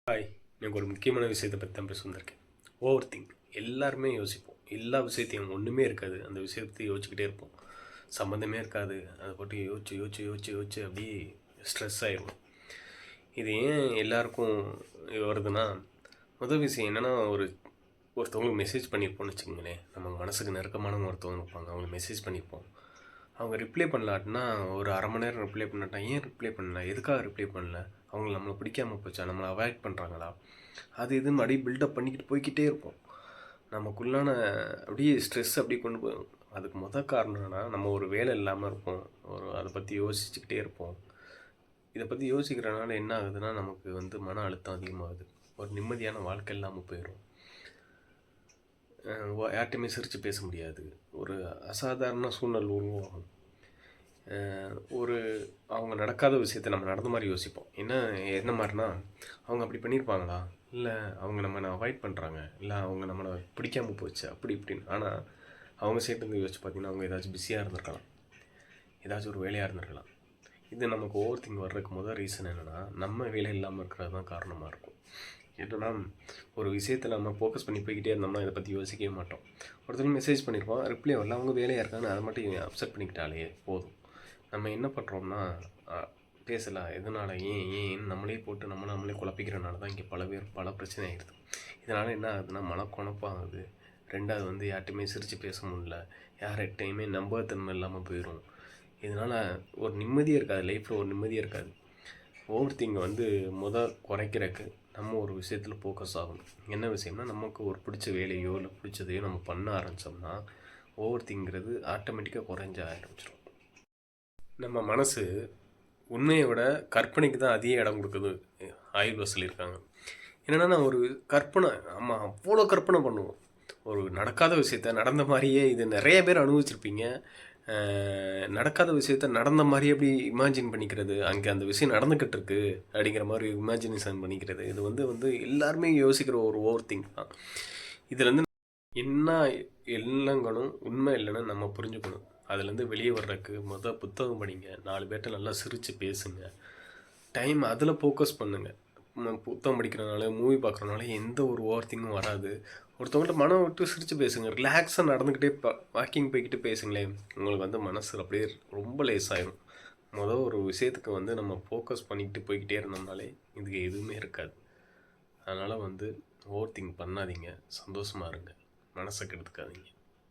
Hi, எனக்கு ஒரு முக்கியமான விஷயத்தை பற்றி தான் பேச வந்திருக்கேன். Over think. எல்லாருமே யோசிப்போம். எல்லா விஷயத்தையும் ஒன்றுமே இருக்காது. அந்த விஷயத்தை பற்றி யோசிச்சுக்கிட்டே இருப்போம். சம்மந்தமே இருக்காது. அதை போட்டு யோசிச்சு யோசிச்சு யோசிச்சு யோசிச்சு அப்படியே ஸ்ட்ரெஸ் ஆயிடும். இது ஏன் எல்லாருக்கும் வருதுன்னா, முதல் விஷயம் என்னென்னா, ஒருத்தவங்களுக்கு மெசேஜ் பண்ணியிருப்போம்னு வச்சுக்கோங்களேன். நம்ம மனசுக்கு நெருக்கமானவங்க ஒருத்தவங்க இருப்பாங்க. அவங்களுக்கு மெசேஜ் பண்ணியிருப்போம். அவங்க ரிப்ளை பண்ணலாட்டினா ஒரு அரை மணி நேரம் ரிப்ளை பண்ணாட்டா, ஏன் ரிப்ளை பண்ணல, எதுக்காக ரிப்ளை பண்ணல, அவங்கள நம்மளை பிடிக்காமல் போச்சா, நம்மளை அவாய்ட் பண்ணுறாங்களா, அது இதுன்னு அப்படியே பில்டப் பண்ணிக்கிட்டு போய்கிட்டே இருப்போம். நமக்குள்ளான அப்படியே ஸ்ட்ரெஸ் அப்படியே கொண்டு போகும். அதுக்கு காரணம்னா, நம்ம ஒரு வேலை இல்லாமல் இருப்போம். அதை பற்றி யோசிச்சுக்கிட்டே இருப்போம். இதை பற்றி யோசிக்கிறனால என்ன ஆகுதுன்னா, நமக்கு மன அழுத்தம் அதிகமாகுது. ஒரு நிம்மதியான வாழ்க்கை இல்லாமல் போயிடும். யார்கிட்டையுமே சிரித்து பேச முடியாது. ஒரு அசாதாரண சூழ்நிலை உருவாகும். ஒரு அவங்க நடக்காத விஷயத்த நம்ம நடந்த மாதிரி யோசிப்போம். என்ன மாதிரினா, அவங்க அப்படி பண்ணியிருப்பாங்களா, இல்லை அவங்க நம்மளை அவாய்ட் பண்ணுறாங்க, இல்லை அவங்க நம்மளை பிடிக்காமல் போச்சு, அப்படி இப்படின்னு. ஆனால் அவங்க சைட்லேருந்து யோசிச்சு பார்த்தீங்கன்னா, அவங்க ஏதாச்சும் பிஸியாக இருந்திருக்கலாம், ஏதாச்சும் ஒரு வேலையாக இருந்திருக்கலாம். இது நமக்கு ஓவர் திங்க் வர்றதுக்கு ரீசன் என்னென்னா, நம்ம வேலை இல்லாமல் இருக்கிறது தான் காரணமாக இருக்கும். என்னன்னா, ஒரு விஷயத்தில் நம்ம ஃபோக்கஸ் பண்ணி போய்கிட்டே இருந்தோம்னா இதை பற்றி யோசிக்கவே மாட்டோம். ஒருத்தர் மெசேஜ் பண்ணியிருப்போம், ரிப்ளை வரல, அவங்க வேலையாக இருக்காங்க, அதை மட்டும் அப்செட் பண்ணிக்கிட்டாலே போதும். நம்ம என்ன பண்ணுறோம்னா, பேசலாம், எதனால், ஏன் நம்மளே போட்டு நம்மளே குழப்பிக்கிறனால தான் இங்கே பல பிரச்சனை ஆகிடுது. இதனால் என்ன ஆகுதுன்னா, மனக்குழப்பாகுது. ரெண்டாவது யார்கிட்டையுமே சிரித்து பேச முடியல, யார்கிட்டையுமே நம்பகத்தன்மை இல்லாமல் போயிடும். இதனால் ஒரு நிம்மதியாக இருக்காது, லைஃப்பில் ஒரு நிம்மதியாக இருக்காது. ஓவர் திங்கை குறைக்கிறதுக்கு நம்ம ஒரு விஷயத்தில் ஃபோக்கஸ் ஆகணும். என்ன விஷயம்னா, நமக்கு ஒரு பிடிச்ச வேலையோ இல்லை பிடிச்சதையோ நம்ம பண்ண ஆரம்பித்தோம்னா, ஓவர் திங்கிறது ஆட்டோமேட்டிக்காக குறைஞ்ச ஆரம்பிச்சிடும். நம்ம மனசு உண்மையை விட கற்பனைக்கு தான் அதிக இடம் கொடுக்குது. ஆய்வில் சொல்லியிருக்காங்க. என்னென்னா, நான் ஒரு கற்பனை, ஆமாம், அவ்வளோ கற்பனை பண்ணுவோம். ஒரு நடக்காத விஷயத்த நடந்த மாதிரியே, இது நிறைய பேர் அனுபவிச்சிருப்பீங்க. நடக்காத விஷயத்த நடந்த மாதிரியே அப்படி இமேஜின் பண்ணிக்கிறது, அங்கே அந்த விஷயம் நடந்துக்கிட்டு இருக்கு அப்படிங்கிற மாதிரி இமேஜினேஷன் பண்ணிக்கிறது. இது எல்லாருமே யோசிக்கிற ஒரு ஓவர் திங்க் தான். இதுலேருந்து என்ன எண்ணங்களும் உண்மை இல்லைன்னு நம்ம புரிஞ்சுக்கணும். அதுலேருந்து வெளியே வர்றதுக்கு புத்தகம் படிங்க, 4 பேர்கிட்ட நல்லா சிரித்து பேசுங்க, டைம் அதில் ஃபோக்கஸ் பண்ணுங்கள். புத்தகம் படிக்கிறனால, மூவி பார்க்குறனால எந்த ஒரு ஓவர் திங்கும் வராது. ஒருத்தவங்கள்ட்ட மனம் விட்டு சிரித்து பேசுங்க, ரிலாக்ஸாக நடந்துக்கிட்டே வாக்கிங் போய்கிட்டு பேசுங்களேன். உங்களுக்கு மனசு அப்படியே ரொம்ப லேசாயிடும். ஒரு விஷயத்துக்கு நம்ம ஃபோக்கஸ் பண்ணிக்கிட்டு போய்கிட்டே இருந்தோம்னாலே இதுக்கு எதுவுமே இருக்காது. அதனால் ஓவர் திங்க் பண்ணாதீங்க, சந்தோஷமாக இருங்க, மனசை கெடுத்துக்காதீங்க.